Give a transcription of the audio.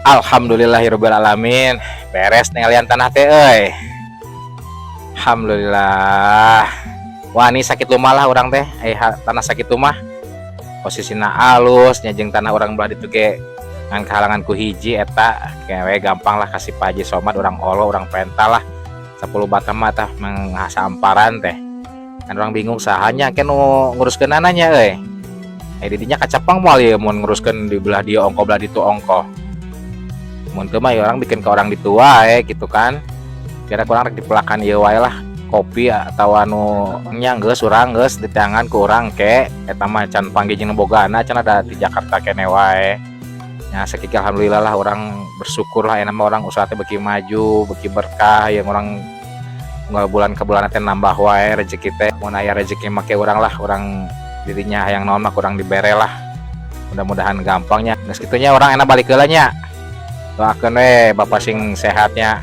Alhamdulillahirabbil alamin. Beres ningalian tanah teh euy. Alhamdulillah. Wah, ini sakit lumah lah orang teh. Tanah sakit lumah. Posisina alus, jeung tanah orang belah ditu ge ngan kahalangan ku hiji eta kewe gampang lah kasih Pak Haji Somad orang olo orang pental lah 10 batang mah tah menghasamparan teh. Kan orang bingung sahanya kan nguruskeun ananya euy. Didinya kacapang moal ieu mun nguruskeun di belah dieu ongko belah ditu ongko. Mun teu mah orang bikin ke orang ditu wae gitu kan. Kira kurang rek dipelakan ieu wae lah. Kopi atau anu nya geus urang geus di tangan ku urang ke eta mah can panggih jeung bogana can ada di Jakarta kene wae. Nya sakiki alhamdulillah lah orang bersyukur lah enak orang usaha teh beuki maju, beuki berkah yang orang bulan ke bulan teh nambah wae rezeki teh. Mun aya rezeki make urang lah, urang dirinya hayang naon mah kurang dibere lah. Mudah-mudahan gampangnya. Geus kitu nya urang enak balik heula nya. Doakeun we Bapak sing sehatnya.